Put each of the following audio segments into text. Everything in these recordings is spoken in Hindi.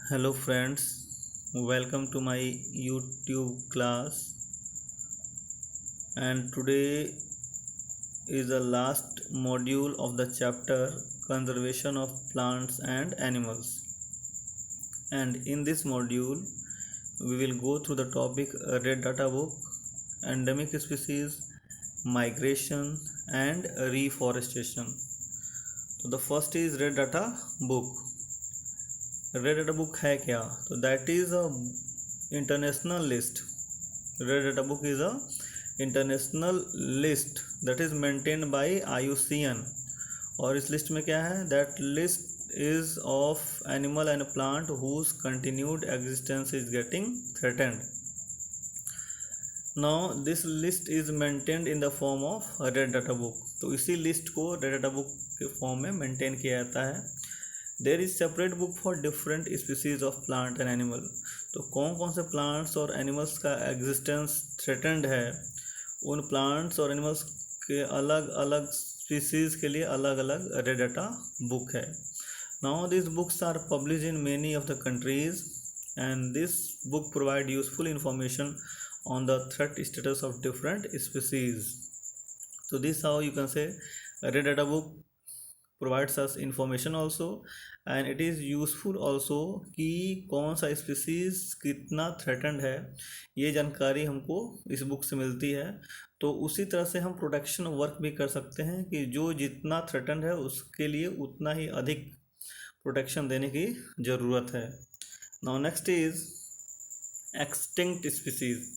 Hello friends, welcome to my YouTube class, and today is the last module of the chapter Conservation of Plants and Animals. And in this module we will go through the topic Red Data Book, endemic species, migration and reforestation. So the first is Red Data Book. Red data book है क्या? तो that is a international list. Red data book is a international list that is maintained by IUCN. और इस लिस्ट में क्या है? That list is of animal and plant whose continued existence is getting threatened. Now this list is maintained in the form of red data book. तो इसी लिस्ट को रेड डाटा बुक के फॉर्म में मेंटेन किया जाता है. There is separate book for different species of plant and animal. तो कौन कौन से प्लांट्स और एनिमल्स का एग्जिस्टेंस थ्रेटेंड है, उन प्लांट्स और एनिमल्स के अलग अलग स्पीसीज के लिए अलग अलग रेड डाटा बुक है. Now this books are publish in many of the countries and this book provide useful information on the threat status of different species. तो this how you can say red data book provides us information also and it is useful also कि कौन सा स्पीसीज कितना थ्रेटेंड है, ये जानकारी हमको इस बुक से मिलती है. तो उसी तरह से हम प्रोटेक्शन वर्क भी कर सकते हैं कि जो जितना थ्रेटेंड है उसके लिए उतना ही अधिक प्रोटेक्शन देने की ज़रूरत है. Now next is extinct species.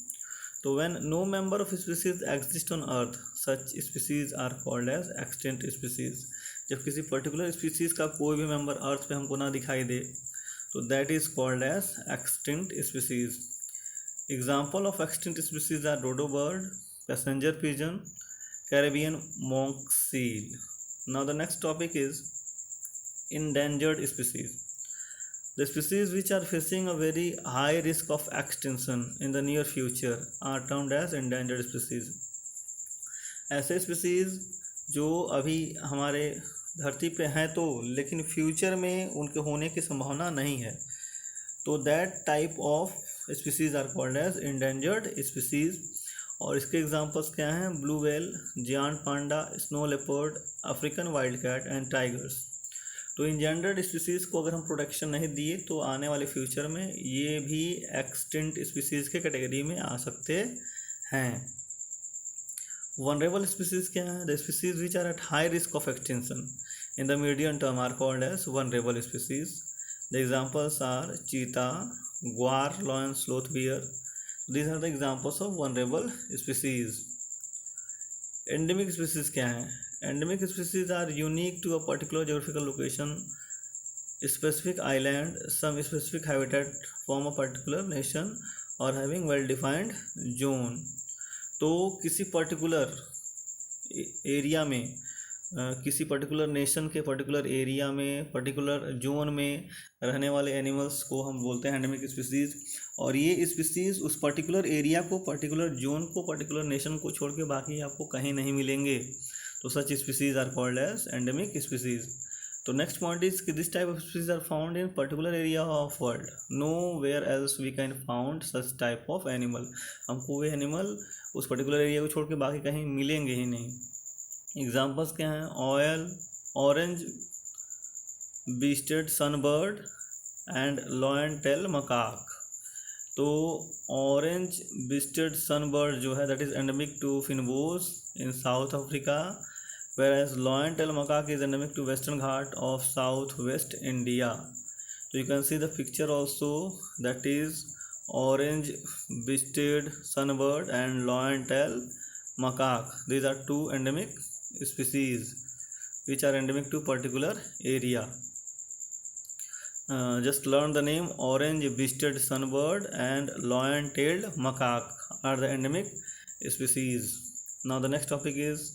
तो when no member of species exist on earth such species are called as extinct species. जब किसी पर्टिकुलर स्पीसीज का कोई भी मेंबर अर्थ पे हमको ना दिखाई दे तो that is called as extinct species. Example of extinct species are dodo bird, passenger pigeon, Caribbean monk seal. Now the next topic is endangered species. The species which are facing a very high risk of extinction in the near future are termed as endangered species. ऐसे स्पीसीज जो अभी हमारे धरती पे हैं तो लेकिन फ्यूचर में उनके होने की संभावना नहीं है, तो that type of species are called as endangered species. और इसके एग्जांपल्स क्या हैं? Blue whale, giant panda, snow leopard, African wild cat and tigers. तो इंडेंजर्ड स्पीसीज को अगर हम प्रोटेक्शन नहीं दिए तो आने वाले फ्यूचर में ये भी एक्सटिंक्ट स्पीसीज के कैटेगरी में आ सकते हैं. Vulnerable species क्या है? The species which are at high risk of extinction in the medium term are called as vulnerable species. The examples are cheetah, guar, lion, sloth, bear. These are the examples of vulnerable species. Endemic species क्या है? Endemic species are unique to a particular geographical location, specific island, some specific habitat from a particular nation or having well-defined zone. तो किसी पर्टिकुलर एरिया में, किसी पर्टिकुलर नेशन के पर्टिकुलर एरिया में, पर्टिकुलर जोन में रहने वाले एनिमल्स को हम बोलते हैं एंडेमिक स्पीसीज़. और ये स्पीसीज़ उस पर्टिकुलर एरिया को, पर्टिकुलर जोन को, पर्टिकुलर नेशन को छोड़ के बाकी आपको कहीं नहीं मिलेंगे. तो such species are called as endemic species. तो नेक्स्ट पॉइंट इज कि this type of species are found in particular area of world, nowhere else we can found such type of animal. हमको वे एनिमल उस पर्टिकुलर एरिया को छोड़ के बाकी कहीं मिलेंगे ही नहीं. एग्जांपल्स क्या हैं? Orange breasted sunbird and lion tail macaque. तो ऑरेंज बीस्टेड सनबर्ड जो है that is endemic to fynbos in South Africa, whereas lion tail macaque is endemic to western Ghat of southwest India. So you can see the picture also, that is orange breasted sunbird and lion tail macaque. These are two endemic species which are endemic to particular area. Just learn the name. Orange breasted sunbird and lion tailed macaque are the endemic species. Now the next topic is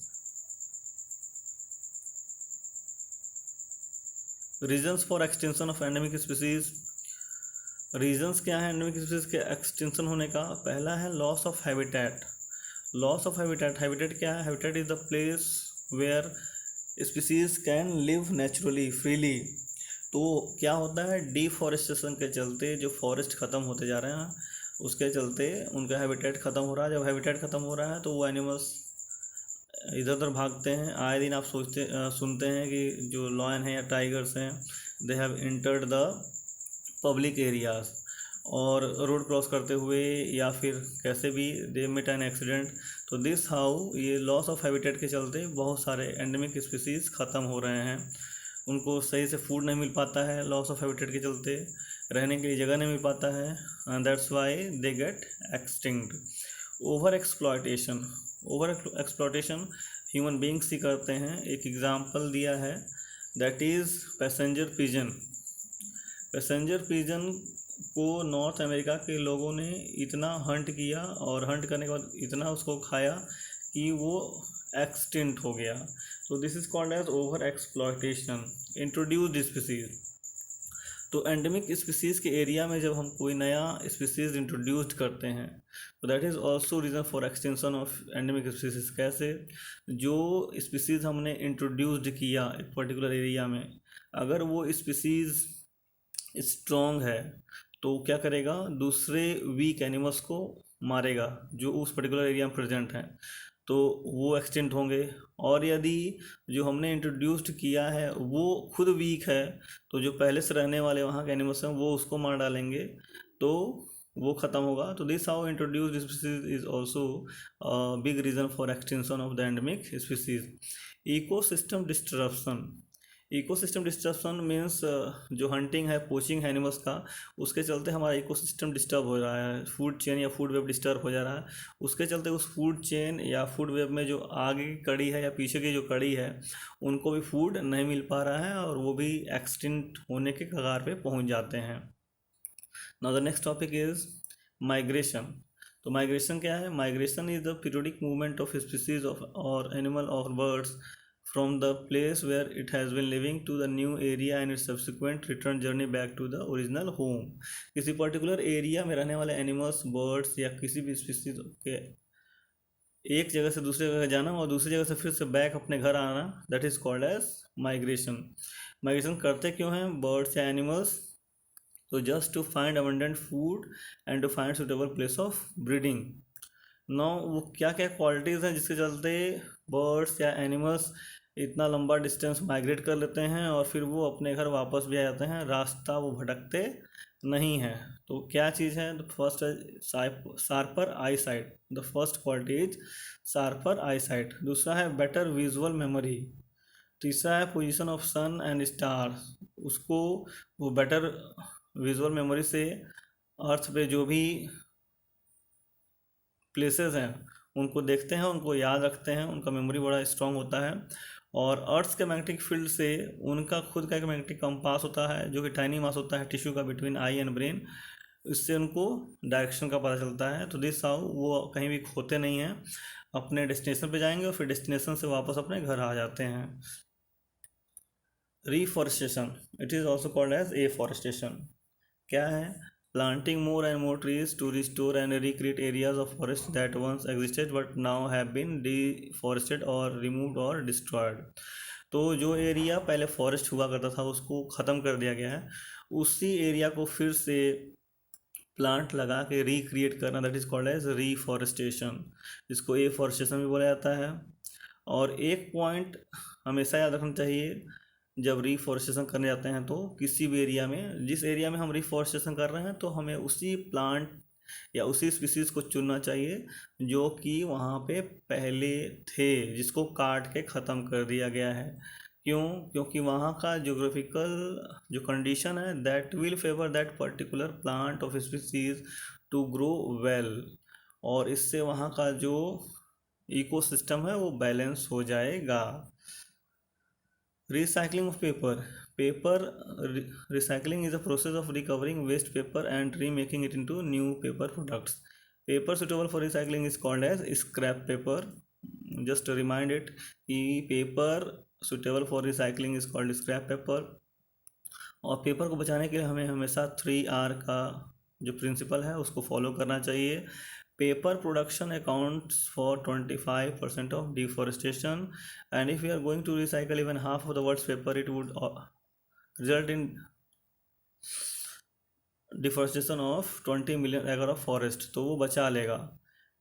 reasons for extension of endemic species. Reasons क्या है एंडेमिक स्पीसीज के एक्सटेंशन होने का? पहला है loss of habitat. Loss of habitat. Habitat क्या है? Habitat is the place where species can live naturally freely. तो क्या होता है, डिफॉरेस्टेशन के चलते जो फॉरेस्ट ख़त्म होते जा रहे हैं उसके चलते उनका हैबिटेट ख़त्म हो रहा है। जब हैबिटेट ख़त्म हो रहा है तो वो एनिमल्स इधर उधर भागते हैं। आए दिन आप सुनते हैं कि जो लॉयन हैं या टाइगर्स हैं, they have entered the public areas, और रोड क्रॉस करते हुए या फिर कैसे भी दे मेट एन एक्सीडेंट। तो दिस हाउ ये लॉस ऑफ हैबिटेट के चलते बहुत सारे एंडेमिक स्पीसीज़ ख़त्म हो रहे हैं। उनको सही से फूड नहीं मिल पाता है, लॉस ऑफ हैबिटेट के चलते रहने के लिए जगह नहीं मिल पाता है, and that's why they get extinct. Over exploitation, over exploitation human beings he करते हैं। एक एग्जांपल दिया है, that is passenger pigeon. Passenger pigeon को नॉर्थ अमेरिका के लोगों ने इतना हंट किया और हंट करने के बाद इतना उसको खाया कि वो एक्सटिंक्ट हो गया। तो this is called as over exploitation. Introduced species, तो एंडेमिक स्पीसीज़ के एरिया में जब हम कोई नया स्पीसीज़ इंट्रोड्यूस्ड करते हैं तो that is also reason for extension of endemic species. कैसे, जो स्पीसीज़ हमने इंट्रोड्यूस्ड किया एक पर्टिकुलर एरिया में, अगर वो स्पीसीज़ स्ट्रॉन्ग है तो क्या करेगा, दूसरे वीक एनिमल्स को मारेगा जो उस पर्टिकुलर एरिया में प्रेजेंट हैं, तो वो एक्सटिंक्ट होंगे। और यदि जो हमने इंट्रोड्यूस्ड किया है वो खुद वीक है तो जो पहले से रहने वाले वहाँ के एनिमल्स हैं वो उसको मार डालेंगे, तो वो ख़त्म होगा। तो this how introduced species is also big reason for extension of the endemic species. Ecosystem disruption, ecosystem disruption means जो हंटिंग है, पोचिंग है एनिमल्स का, उसके चलते हमारा इकोसिस्टम डिस्टर्ब हो रहा है, फूड चेन या फूड वेब डिस्टर्ब हो जा रहा है। उसके चलते उस फूड चेन या फूड वेब में जो आगे की कड़ी है या पीछे की जो कड़ी है उनको भी फूड नहीं मिल पा रहा है और वो भी एक्सटिंक्ट होने के कगार पे पहुंच जाते हैं। Now the next topic is migration. तो माइग्रेशन क्या है, migration is the periodic movement of species of और एनिमल और birds from the place where it has been living to the new area and its subsequent return journey back to the original home। किसी पर्टिकुलर एरिया में रहने वाले एनिमल्स, बर्ड्स या किसी भी स्पीसीज के एक जगह से दूसरी जगह जाना और दूसरी जगह से फिर से बैक अपने घर आना, that is called as migration. Migration करते क्यों हैं बर्ड्स या एनिमल्स, तो just to find abundant food and to find suitable place of breeding. No, वो क्या क्या क्वालिटीज़ हैं जिसके चलते बर्ड्स या एनिमल्स इतना लंबा डिस्टेंस माइग्रेट कर लेते हैं और फिर वो अपने घर वापस भी आ जाते हैं, रास्ता वो भटकते नहीं हैं। तो क्या चीज़ है, द फर्स्ट है sharper eye sight, the first quality is sharper eye sight. दूसरा है बेटर विजुअल मेमोरी। तीसरा है position of sun and stars, उसको वो बेटर विजुअल मेमोरी से अर्थ पे जो भी प्लेसेस हैं उनको देखते हैं, उनको याद रखते हैं, उनका मेमोरी बड़ा स्ट्रांग होता है। और अर्थ के मैग्नेटिक फील्ड से उनका खुद का एक मैग्नेटिक कंपास होता है जो कि टाइनी मास होता है टिश्यू का बिटवीन आई एंड ब्रेन, इससे उनको डायरेक्शन का पता चलता है। तो दिस हाउ वो कहीं भी खोते नहीं हैं, अपने डेस्टिनेशन पे जाएंगे और फिर डेस्टिनेशन से वापस अपने घर आ जाते हैं। Reforestation, it is also called as afforestation. क्या है, planting more and more trees to restore and recreate areas of forest that once existed but now have been deforested or removed or destroyed। तो जो एरिया पहले फॉरेस्ट हुआ करता था उसको ख़त्म कर दिया गया है, उसी एरिया को फिर से प्लांट लगा के रिक्रिएट करना, that is called as reforestation, जिसको एफॉरेस्टेशन भी बोला जाता है। और एक पॉइंट हमेशा याद रखना चाहिए, जब रिफॉरेस्टेशन करने जाते हैं तो किसी भी एरिया में, जिस एरिया में हम रिफॉरेस्टेशन कर रहे हैं तो हमें उसी प्लांट या उसी स्पीसीज़ को चुनना चाहिए जो कि वहाँ पे पहले थे, जिसको काट के ख़त्म कर दिया गया है। क्यों, क्योंकि वहाँ का जोग्राफिकल जो कंडीशन है that will favour that particular plant of species to grow well, और इससे वहाँ का जो इकोसिस्टम है वो बैलेंस हो जाएगा। Recycling of paper. Paper recycling is a process of recovering waste paper and remaking it into new paper products. Paper suitable for recycling is called as scrap paper. Just to remind it कि paper suitable for recycling is called scrap paper। और पेपर को बचाने के लिए हमें हमेशा 3R का जो प्रिंसिपल है उसको फॉलो करना चाहिए। Paper production accounts for 25% of deforestation, and if we are going to recycle even half of the world's paper, it would result in deforestation of 20 million एकड़ ऑफ फॉरेस्ट, तो वो बचा लेगा।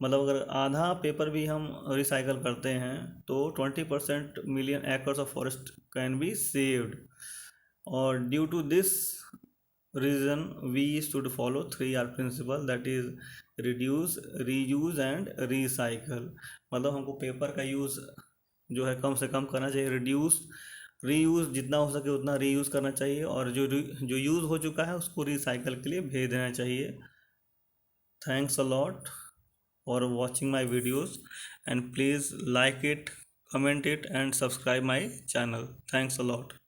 मतलब अगर आधा पेपर भी हम रिसाइकल करते हैं तो 20% million acres of forest can be saved. और due to this reason we should follow 3R principle, that is reduce, reuse and recycle. मतलब हमको पेपर का यूज़ जो है कम से कम करना चाहिए, रिड्यूस, रीयूज़ जितना हो सके उतना रीयूज़ करना चाहिए, और जो यूज़ हो चुका है उसको रिसाइकल के लिए भेज देना चाहिए। Thanks a lot for watching my videos, and please like it, comment it and subscribe my channel. Thanks a lot.